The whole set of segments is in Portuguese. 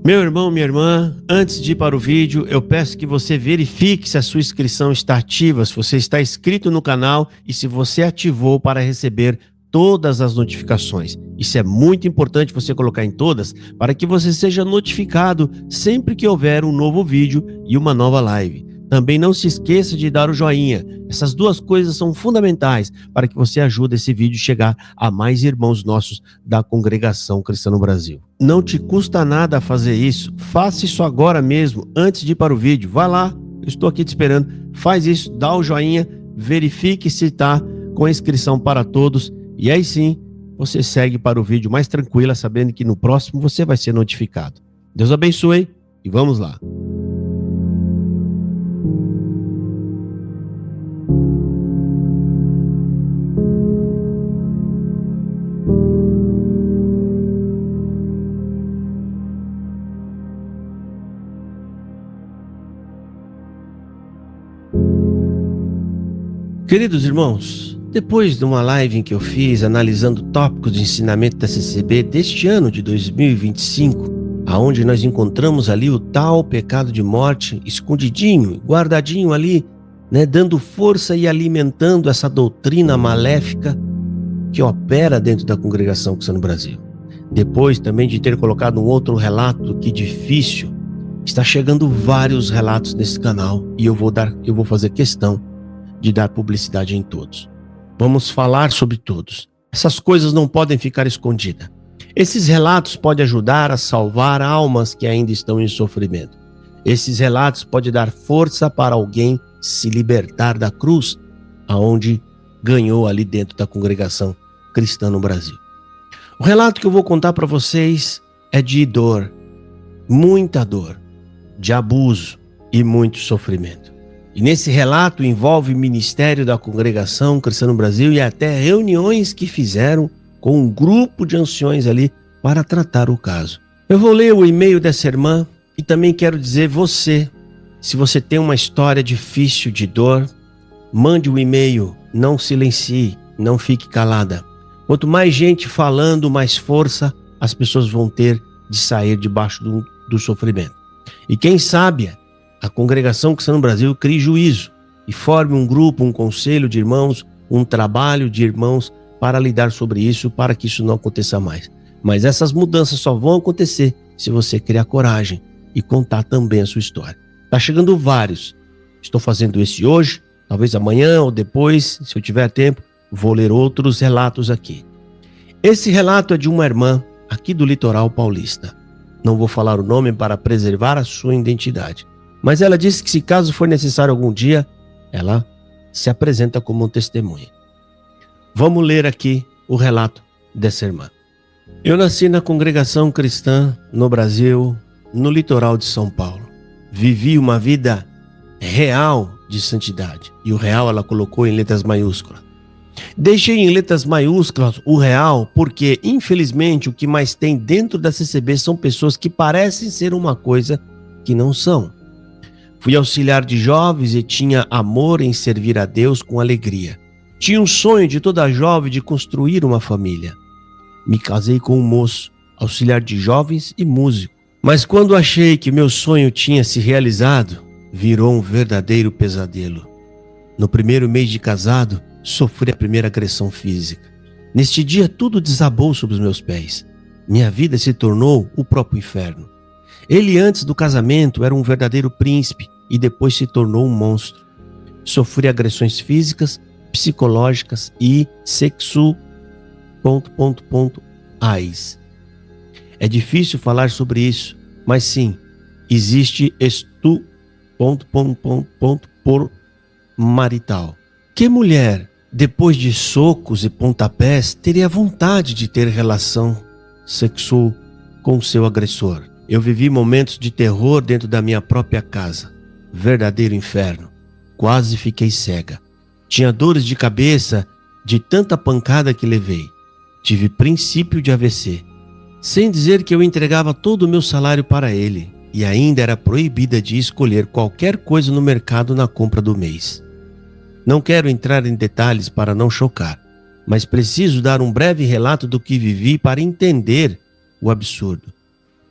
Meu irmão, minha irmã, antes de ir para o vídeo, eu peço que você verifique se a sua inscrição está ativa, se você está inscrito no canal e se você ativou para receber todas as notificações. Isso é muito importante você colocar em todas para que você seja notificado sempre que houver um novo vídeo e uma nova live. Também não se esqueça de dar o joinha. Essas duas coisas são fundamentais para que você ajude esse vídeo a chegar a mais irmãos nossos da Congregação Cristã no Brasil. Não te custa nada fazer isso. Faça isso agora mesmo, antes de ir para o vídeo. Vai lá, eu estou aqui te esperando. Faz isso, dá o joinha, verifique se está com a inscrição para todos. E aí sim, você segue para o vídeo mais tranquila, sabendo que no próximo você vai ser notificado. Deus abençoe e vamos lá. Queridos irmãos, depois de uma live em que eu fiz analisando tópicos de ensinamento da CCB deste ano de 2025, aonde nós encontramos ali o tal pecado de morte escondidinho, guardadinho ali, dando força e alimentando essa doutrina maléfica que opera dentro da Congregação Cristã no Brasil. Depois também de ter colocado um outro relato, que difícil, está chegando vários relatos nesse canal e eu vou fazer questão de dar publicidade em todos. Vamos falar sobre todos. Essas coisas não podem ficar escondidas. Esses relatos podem ajudar a salvar almas que ainda estão em sofrimento. Esses relatos podem dar força para alguém se libertar da cruz, aonde ganhou ali dentro da Congregação Cristã no Brasil. O relato que eu vou contar para vocês é de dor, muita dor, de abuso e muito sofrimento. E nesse relato envolve o ministério da Congregação Cristã no Brasil e até reuniões que fizeram com um grupo de anciões ali para tratar o caso. Eu vou ler o e-mail dessa irmã e também quero dizer você, se você tem uma história difícil de dor, mande o e-mail, não silencie, não fique calada. Quanto mais gente falando, mais força as pessoas vão ter de sair debaixo do sofrimento. E quem sabe a Congregação Cristã no Brasil crie juízo e forme um grupo, um conselho de irmãos, um trabalho de irmãos para lidar sobre isso, para que isso não aconteça mais. Mas essas mudanças só vão acontecer se você criar coragem e contar também a sua história. Está chegando vários. Estou fazendo esse hoje, talvez amanhã ou depois, se eu tiver tempo, vou ler outros relatos aqui. Esse relato é de uma irmã aqui do litoral paulista. Não vou falar o nome para preservar a sua identidade. Mas ela disse que se caso for necessário algum dia, ela se apresenta como um testemunha. Vamos ler aqui o relato dessa irmã. Eu nasci na Congregação Cristã no Brasil, no litoral de São Paulo. Vivi uma vida real de santidade. E o real ela colocou em letras maiúsculas. Deixei em letras maiúsculas o real porque, infelizmente, o que mais tem dentro da CCB são pessoas que parecem ser uma coisa que não são. Fui auxiliar de jovens e tinha amor em servir a Deus com alegria. Tinha um sonho de toda jovem de construir uma família. Me casei com um moço, auxiliar de jovens e músico. Mas quando achei que meu sonho tinha se realizado, virou um verdadeiro pesadelo. No primeiro mês de casado, sofri a primeira agressão física. Neste dia, tudo desabou sob os meus pés. Minha vida se tornou o próprio inferno. Ele, antes do casamento, era um verdadeiro príncipe e depois se tornou um monstro. Sofri agressões físicas, psicológicas e sexo... É difícil falar sobre isso, mas sim, existe por marital. Que mulher, depois de socos e pontapés, teria vontade de ter relação sexual com seu agressor? Eu vivi momentos de terror dentro da minha própria casa. Verdadeiro inferno. Quase fiquei cega. Tinha dores de cabeça de tanta pancada que levei. Tive princípio de AVC. Sem dizer que eu entregava todo o meu salário para ele. E ainda era proibida de escolher qualquer coisa no mercado na compra do mês. Não quero entrar em detalhes para não chocar, mas preciso dar um breve relato do que vivi para entender o absurdo.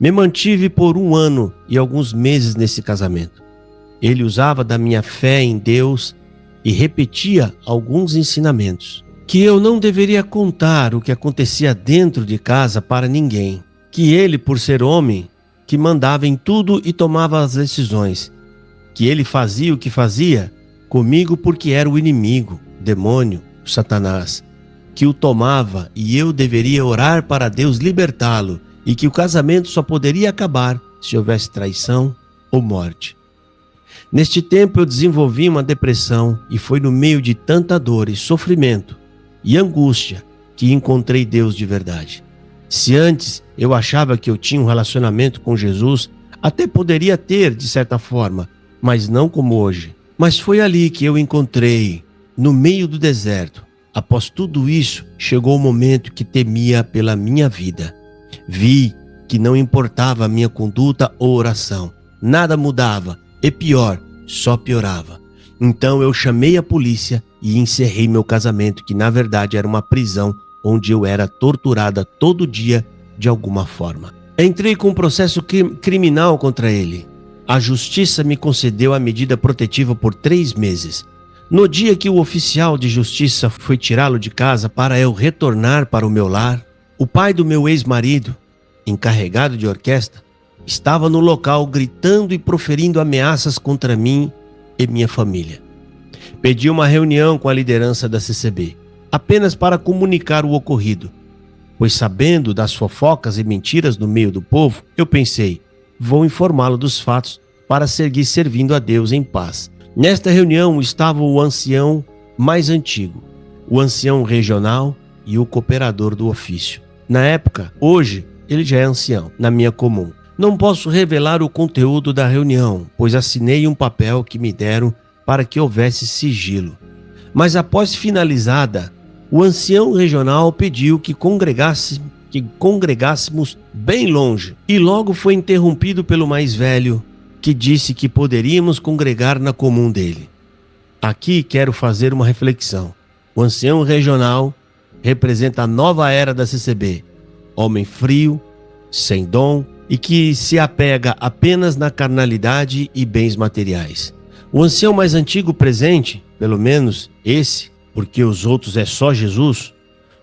Me mantive por 1 ano e alguns meses nesse casamento. Ele usava da minha fé em Deus e repetia alguns ensinamentos. Que eu não deveria contar o que acontecia dentro de casa para ninguém. Que ele, por ser homem, que mandava em tudo e tomava as decisões. Que ele fazia o que fazia comigo porque era o inimigo, o demônio, o Satanás, que o tomava e eu deveria orar para Deus libertá-lo e que o casamento só poderia acabar se houvesse traição ou morte. Neste tempo eu desenvolvi uma depressão e foi no meio de tanta dor e sofrimento e angústia que encontrei Deus de verdade. Se antes eu achava que eu tinha um relacionamento com Jesus, até poderia ter de certa forma, mas não como hoje. Mas foi ali que eu encontrei, no meio do deserto. Após tudo isso, chegou o momento que temia pela minha vida. Vi que não importava a minha conduta ou oração. Nada mudava e pior, só piorava. Então eu chamei a polícia e encerrei meu casamento, que na verdade era uma prisão onde eu era torturada todo dia de alguma forma. Entrei com um processo criminal contra ele. A justiça me concedeu a medida protetiva por 3 meses. No dia que o oficial de justiça foi tirá-lo de casa para eu retornar para o meu lar, o pai do meu ex-marido, encarregado de orquestra, estava no local gritando e proferindo ameaças contra mim e minha família. Pedi uma reunião com a liderança da CCB, apenas para comunicar o ocorrido, pois sabendo das fofocas e mentiras no meio do povo, eu pensei, vou informá-lo dos fatos para seguir servindo a Deus em paz. Nesta reunião estava o ancião mais antigo, o ancião regional e o cooperador do ofício. Na época, hoje, ele já é ancião, na minha comum. Não posso revelar o conteúdo da reunião, pois assinei um papel que me deram para que houvesse sigilo. Mas após finalizada, o ancião regional pediu que congregássemos bem longe, e logo foi interrompido pelo mais velho, que disse que poderíamos congregar na comum dele. Aqui quero fazer uma reflexão. O ancião regional representa a nova era da CCB, homem frio, sem dom e que se apega apenas na carnalidade e bens materiais. O ancião mais antigo presente, pelo menos esse, porque os outros é só Jesus,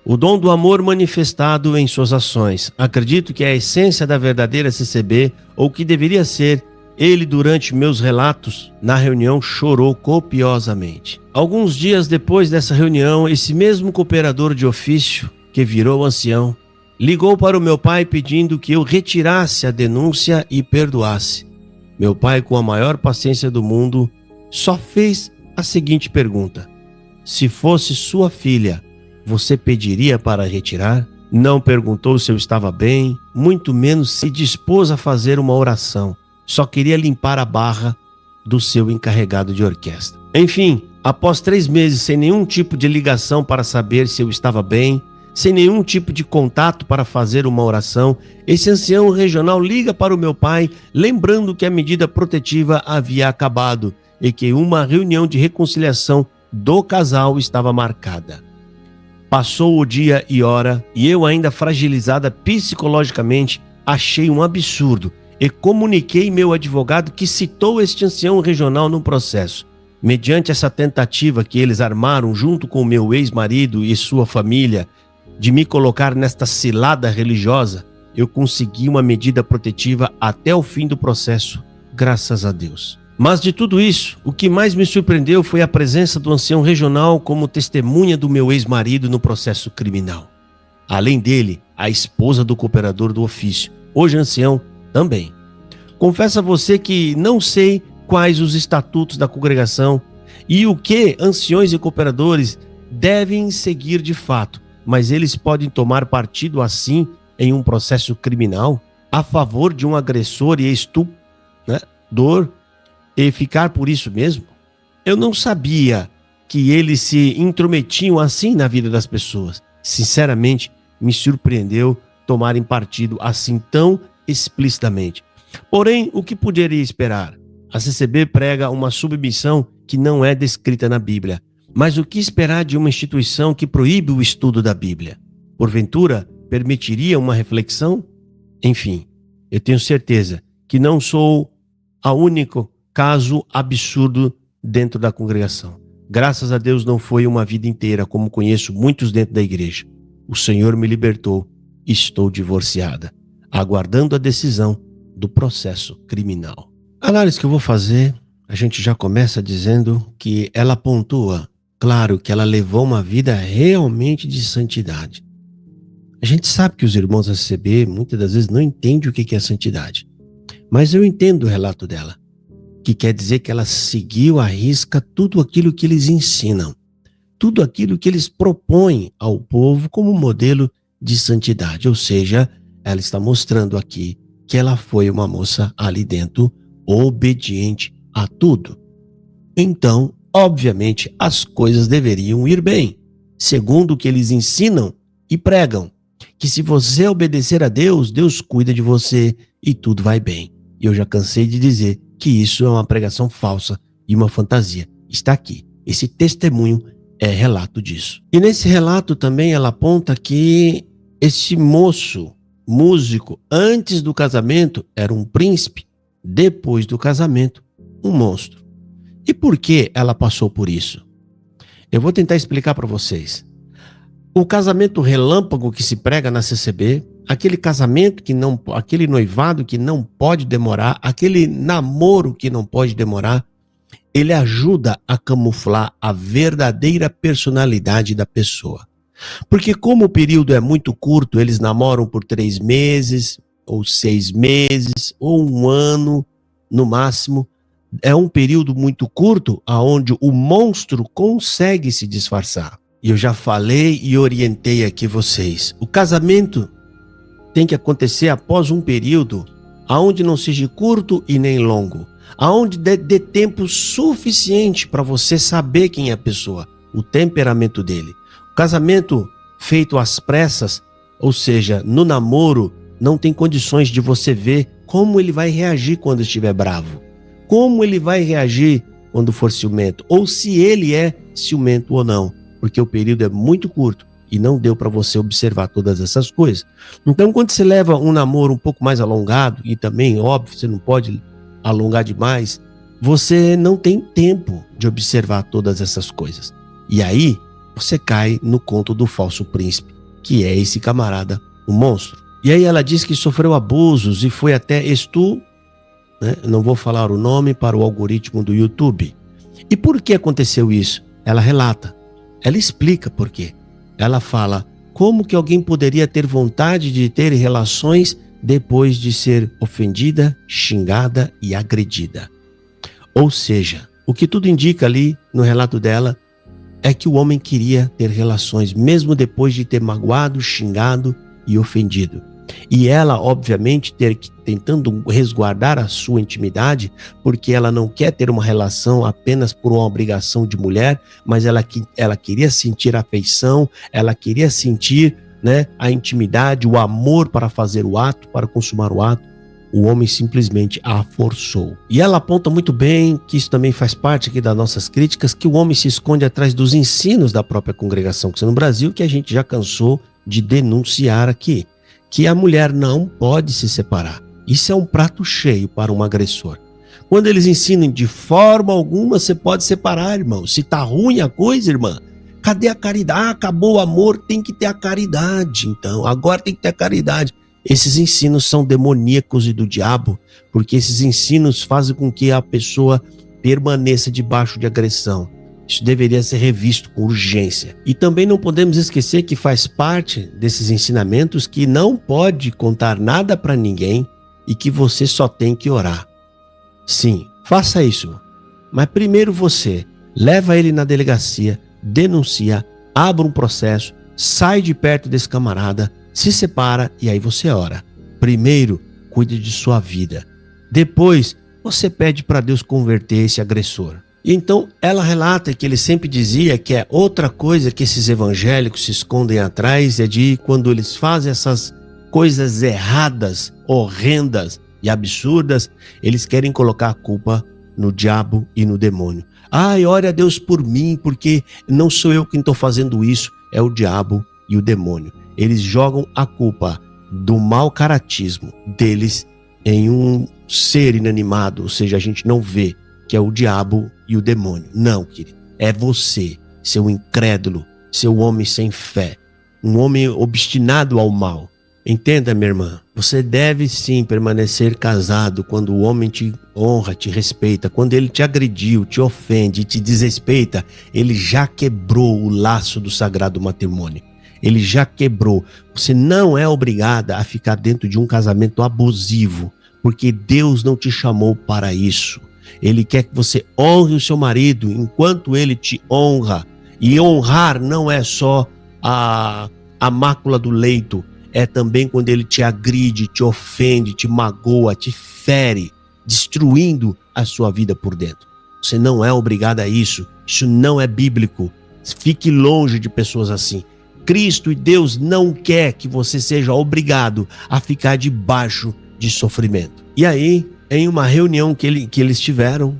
o dom do amor manifestado em suas ações. Acredito que é a essência da verdadeira CCB, ou que deveria ser. Ele, durante meus relatos na reunião, chorou copiosamente. Alguns dias depois dessa reunião, esse mesmo cooperador de ofício, que virou ancião, ligou para o meu pai pedindo que eu retirasse a denúncia e perdoasse. Meu pai, com a maior paciência do mundo, só fez a seguinte pergunta: se fosse sua filha, você pediria para retirar? Não perguntou se eu estava bem, muito menos se dispôs a fazer uma oração. Só queria limpar a barra do seu encarregado de orquestra. Enfim, após 3 meses sem nenhum tipo de ligação para saber se eu estava bem, sem nenhum tipo de contato para fazer uma oração, esse ancião regional liga para o meu pai, lembrando que a medida protetiva havia acabado e que uma reunião de reconciliação do casal estava marcada. Passou o dia e hora e eu, ainda fragilizada psicologicamente, achei um absurdo e comuniquei meu advogado, que citou este ancião regional no processo. Mediante essa tentativa que eles armaram junto com meu ex-marido e sua família de me colocar nesta cilada religiosa, eu consegui uma medida protetiva até o fim do processo, graças a Deus. Mas de tudo isso, o que mais me surpreendeu foi a presença do ancião regional como testemunha do meu ex-marido no processo criminal. Além dele, a esposa do cooperador do ofício, hoje ancião, também. Confesso a você que não sei quais os estatutos da congregação e o que anciões e cooperadores devem seguir de fato, mas eles podem tomar partido assim em um processo criminal a favor de um agressor e estuprador e ficar por isso mesmo? Eu não sabia que eles se intrometiam assim na vida das pessoas. Sinceramente, me surpreendeu tomarem partido assim tão explicitamente. Porém, o que poderia esperar? A CCB prega uma submissão que não é descrita na Bíblia. Mas o que esperar de uma instituição que proíbe o estudo da Bíblia? Porventura, permitiria uma reflexão? Enfim, eu tenho certeza que não sou o único caso absurdo dentro da congregação. Graças a Deus não foi uma vida inteira, como conheço muitos dentro da igreja. O Senhor me libertou e estou divorciada, aguardando a decisão do processo criminal. A análise que eu vou fazer, a gente já começa dizendo que ela pontua, claro, que ela levou uma vida realmente de santidade. A gente sabe que os irmãos da CCB muitas das vezes não entendem o que é santidade. Mas eu entendo o relato dela, que quer dizer que ela seguiu à risca tudo aquilo que eles ensinam, tudo aquilo que eles propõem ao povo como modelo de santidade. Ou seja, ela está mostrando aqui que ela foi uma moça ali dentro, obediente a tudo. Então, obviamente, as coisas deveriam ir bem, segundo o que eles ensinam e pregam. Que se você obedecer a Deus, Deus cuida de você e tudo vai bem. E eu já cansei de dizer que isso é uma pregação falsa e uma fantasia. Está aqui. Esse testemunho é relato disso. E nesse relato também ela aponta que esse moço, músico, antes do casamento era um príncipe, depois do casamento, um monstro. E por que ela passou por isso? Eu vou tentar explicar para vocês. O casamento relâmpago que se prega na CCB, aquele casamento que não, aquele noivado que não pode demorar, aquele namoro que não pode demorar, ele ajuda a camuflar a verdadeira personalidade da pessoa. Porque como o período é muito curto, eles namoram por 3 meses, ou 6 meses, ou 1 ano, no máximo, é um período muito curto, onde o monstro consegue se disfarçar. E eu já falei e orientei aqui vocês. O casamento tem que acontecer após um período aonde não seja curto e nem longo, aonde dê tempo suficiente para você saber quem é a pessoa, o temperamento dele. O casamento feito às pressas, ou seja, no namoro, não tem condições de você ver como ele vai reagir quando estiver bravo, como ele vai reagir quando for ciumento, ou se ele é ciumento ou não. Porque o período é muito curto e não deu para você observar todas essas coisas. Então, quando você leva um namoro um pouco mais alongado, e também, óbvio, você não pode alongar demais, você não tem tempo de observar todas essas coisas. E aí, você cai no conto do falso príncipe, que é esse camarada, o monstro. E aí ela diz que sofreu abusos e foi até né? Não vou falar o nome para o algoritmo do YouTube. E por que aconteceu isso? Ela relata. Ela explica por quê. Ela fala como que alguém poderia ter vontade de ter relações depois de ser ofendida, xingada e agredida. Ou seja, o que tudo indica ali no relato dela é que o homem queria ter relações mesmo depois de ter magoado, xingado e ofendido. E ela, obviamente, tentando resguardar a sua intimidade, porque ela não quer ter uma relação apenas por uma obrigação de mulher, mas ela queria sentir a afeição, ela queria sentir, né, a intimidade, o amor para fazer o ato, para consumar o ato. O homem simplesmente a forçou. E ela aponta muito bem que isso também faz parte aqui das nossas críticas, que o homem se esconde atrás dos ensinos da própria congregação cristã no Brasil, que a gente já cansou de denunciar aqui. Que a mulher não pode se separar. Isso é um prato cheio para um agressor. Quando eles ensinam de forma alguma você pode separar, irmão. Se tá ruim a coisa, irmã, cadê a caridade? Acabou o amor, tem que ter a caridade. Então, agora tem que ter a caridade. Esses ensinos são demoníacos e do diabo, porque esses ensinos fazem com que a pessoa permaneça debaixo de agressão. Isso deveria ser revisto com urgência. E também não podemos esquecer que faz parte desses ensinamentos que não pode contar nada para ninguém e que você só tem que orar. Sim, faça isso. Mas primeiro você leva ele na delegacia, denuncia, abre um processo, sai de perto desse camarada, se separa e aí você ora. Primeiro, cuide de sua vida. Depois, você pede para Deus converter esse agressor. Então, ela relata que ele sempre dizia que é outra coisa que esses evangélicos se escondem atrás, é de quando eles fazem essas coisas erradas, horrendas e absurdas, eles querem colocar a culpa no diabo e no demônio. Ai, ore a Deus por mim, porque não sou eu quem estou fazendo isso, é o diabo e o demônio. Eles jogam a culpa do mau caratismo deles em um ser inanimado, ou seja, a gente não vê, que é o diabo e o demônio. Não, querido. É você, seu incrédulo, seu homem sem fé, um homem obstinado ao mal. Entenda, minha irmã, você deve sim permanecer casado quando o homem te honra, te respeita. Quando ele te agrediu, te ofende, te desrespeita, ele já quebrou o laço do sagrado matrimônio. Ele já quebrou. Você não é obrigada a ficar dentro de um casamento abusivo, porque Deus não te chamou para isso. Ele quer que você honre o seu marido enquanto ele te honra. E honrar não é só a mácula do leito, é também quando ele te agride, te ofende, te magoa, te fere, destruindo a sua vida por dentro. Você não é obrigado a isso. Isso não é bíblico. Fique longe de pessoas assim. Cristo e Deus não quer que você seja obrigado a ficar debaixo de sofrimento. E aí, em uma reunião que eles tiveram,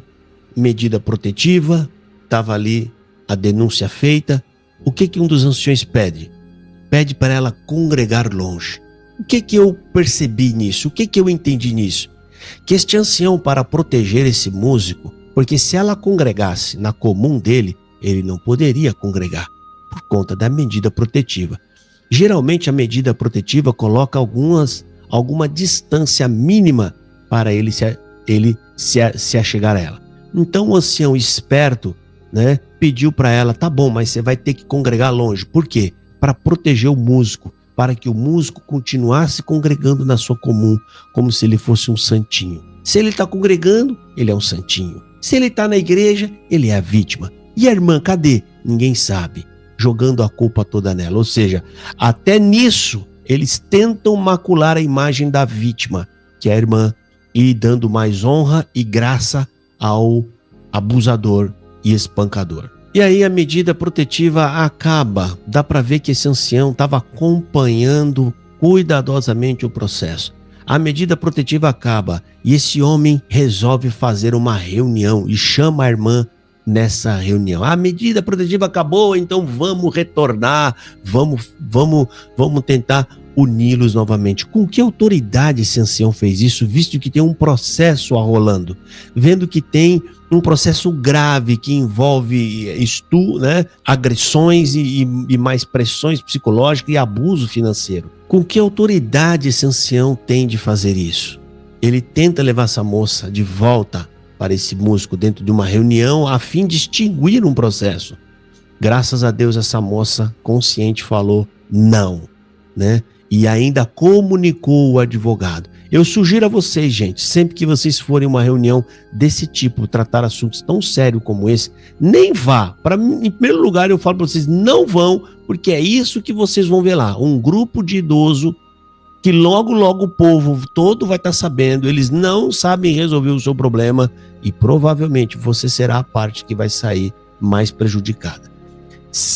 medida protetiva, estava ali a denúncia feita, o que um dos anciões pede? Pede para ela congregar longe. O que eu percebi nisso? O que eu entendi nisso? Que este ancião, para proteger esse músico, porque se ela congregasse na comum dele, ele não poderia congregar, por conta da medida protetiva. Geralmente a medida protetiva coloca alguma distância mínima para ele se achegar a ela. Então o ancião esperto, né, pediu para ela, tá bom, mas você vai ter que congregar longe. Por quê? Para proteger o músico, para que o músico continuasse congregando na sua comum, como se ele fosse um santinho. Se ele está congregando, ele é um santinho. Se ele está na igreja, ele é a vítima. E a irmã, cadê? Ninguém sabe. Jogando a culpa toda nela. Ou seja, até nisso, eles tentam macular a imagem da vítima, que é a irmã, e dando mais honra e graça ao abusador e espancador. E aí a medida protetiva acaba. Dá para ver que esse ancião estava acompanhando cuidadosamente o processo. A medida protetiva acaba e esse homem resolve fazer uma reunião e chama a irmã nessa reunião. A medida protetiva acabou, então vamos retornar, vamos tentar uni-los novamente. Com que autoridade esse ancião fez isso, visto que tem um processo arrolando, vendo que tem um processo grave que envolve agressões e mais pressões psicológicas e abuso financeiro? Com que autoridade esse ancião tem de fazer isso? Ele tenta levar essa moça de volta para esse músico dentro de uma reunião a fim de extinguir um processo. Graças a Deus essa moça consciente falou não, né? E ainda comunicou o advogado. Eu sugiro a vocês, gente, sempre que vocês forem a uma reunião desse tipo, tratar assuntos tão sérios como esse, nem vá. Em primeiro lugar, eu falo para vocês, não vão, porque é isso que vocês vão ver lá. Um grupo de idosos que logo o povo todo vai estar sabendo, eles não sabem resolver o seu problema e provavelmente você será a parte que vai sair mais prejudicada.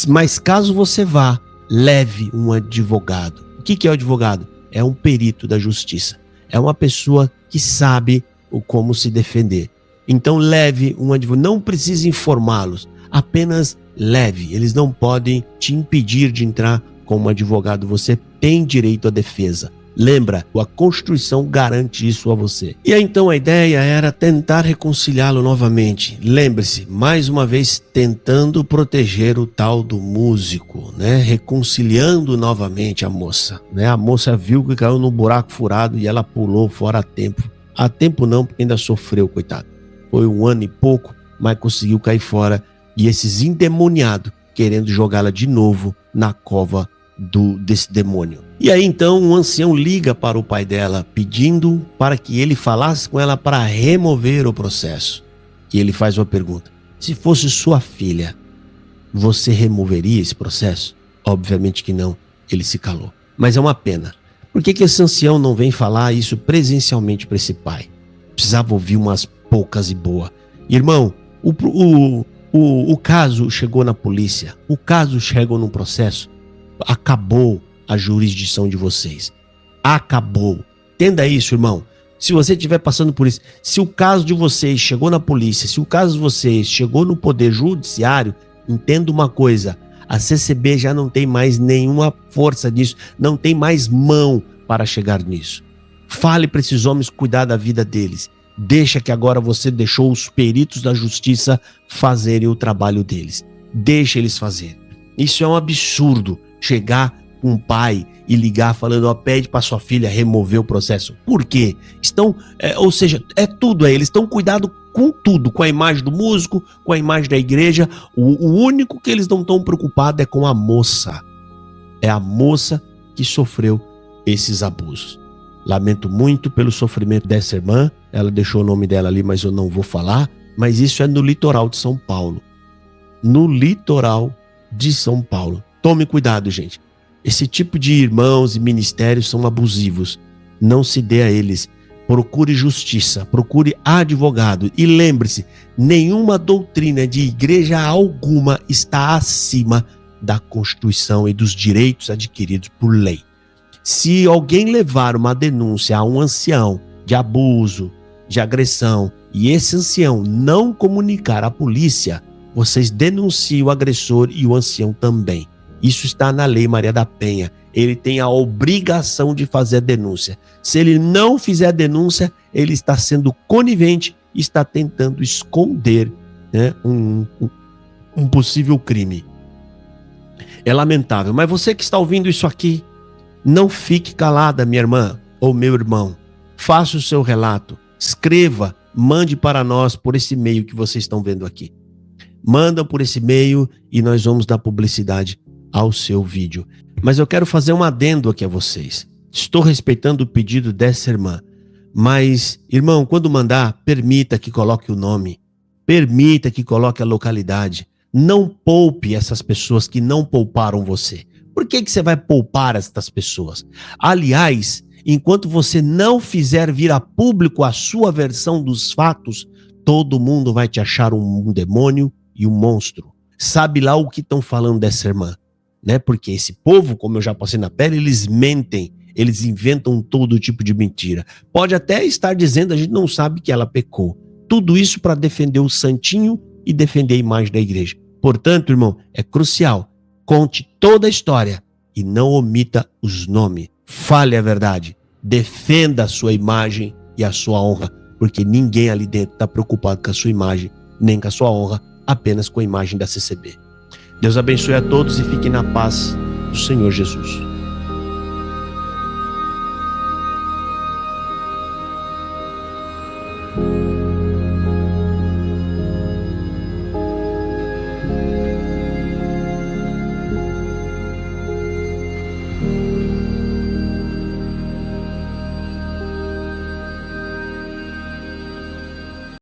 Mas caso você vá, leve um advogado. O que é o advogado? É um perito da justiça. É uma pessoa que sabe como se defender. Então leve um advogado. Não precisa informá-los, apenas leve. Eles não podem te impedir de entrar como advogado. Você tem direito à defesa. Lembra, a Constituição garante isso a você. E aí, então a ideia era tentar reconciliá-lo novamente. Lembre-se, mais uma vez tentando proteger o tal do músico, né? Reconciliando novamente a moça, né? A moça viu que caiu num buraco furado e ela pulou fora a tempo. A tempo não, porque ainda sofreu, coitado. Foi 1 ano e pouco, mas conseguiu cair fora. E esses endemoniados querendo jogá-la de novo na cova desse demônio. E aí então um ancião liga para o pai dela pedindo para que ele falasse com ela para remover o processo. E ele faz uma pergunta: se fosse sua filha, você removeria esse processo? Obviamente que não, ele se calou. Mas é uma pena. Por que esse ancião não vem falar isso presencialmente para esse pai? Precisava ouvir umas poucas e boa. Irmão, o caso chegou na polícia, o caso chegou num processo. Acabou a jurisdição de vocês. Acabou. Entenda isso, irmão. Se você estiver passando por isso, se o caso de vocês chegou na polícia, se o caso de vocês chegou no poder judiciário, entenda uma coisa: a CCB já não tem mais nenhuma força nisso, não tem mais mão para chegar nisso. Fale para esses homens cuidar da vida deles. Deixa que agora você deixou os peritos da justiça fazerem o trabalho deles. Deixa eles fazerem. Isso é um absurdo, chegar com um pai e ligar falando, ó, pede para sua filha remover o processo. Por quê? Estão, ou seja, é tudo aí. Eles estão cuidando com tudo, com a imagem do músico, com a imagem da igreja. O único que eles não estão preocupados é com a moça. É a moça que sofreu esses abusos. Lamento muito pelo sofrimento dessa irmã. Ela deixou o nome dela ali, mas eu não vou falar. Mas isso é no litoral de São Paulo. No litoral de São Paulo. Tome cuidado, gente. Esse tipo de irmãos e ministérios são abusivos. Não se dê a eles. Procure justiça, procure advogado. E lembre-se, nenhuma doutrina de igreja alguma está acima da Constituição e dos direitos adquiridos por lei. Se alguém levar uma denúncia a um ancião de abuso, de agressão, e esse ancião não comunicar à polícia, vocês denunciam o agressor e o ancião também. Isso está na Lei Maria da Penha. Ele tem a obrigação de fazer a denúncia. Se ele não fizer a denúncia, ele está sendo conivente e está tentando esconder, né, um possível crime. É lamentável. Mas você que está ouvindo isso aqui, não fique calada, minha irmã ou meu irmão. Faça o seu relato. Escreva, mande para nós por esse e-mail que vocês estão vendo aqui. Manda por esse e-mail e nós vamos dar publicidade ao seu vídeo. Mas eu quero fazer um adendo aqui a vocês. Estou respeitando o pedido dessa irmã. Mas, irmão, quando mandar, permita que coloque o nome. Permita que coloque a localidade. Não poupe essas pessoas que não pouparam você. Por que você vai poupar essas pessoas? Aliás, enquanto você não fizer vir a público a sua versão dos fatos, todo mundo vai te achar um demônio e um monstro. Sabe lá o que estão falando dessa irmã? Né? Porque esse povo, como eu já passei na pele, eles mentem, eles inventam todo tipo de mentira. Pode até estar dizendo, a gente não sabe que ela pecou. Tudo isso para defender o santinho e defender a imagem da igreja. Portanto, irmão, é crucial. Conte toda a história e não omita os nomes. Fale a verdade. Defenda a sua imagem e a sua honra, porque ninguém ali dentro está preocupado com a sua imagem, nem com a sua honra, apenas com a imagem da CCB. Deus abençoe a todos e fiquem na paz do Senhor Jesus.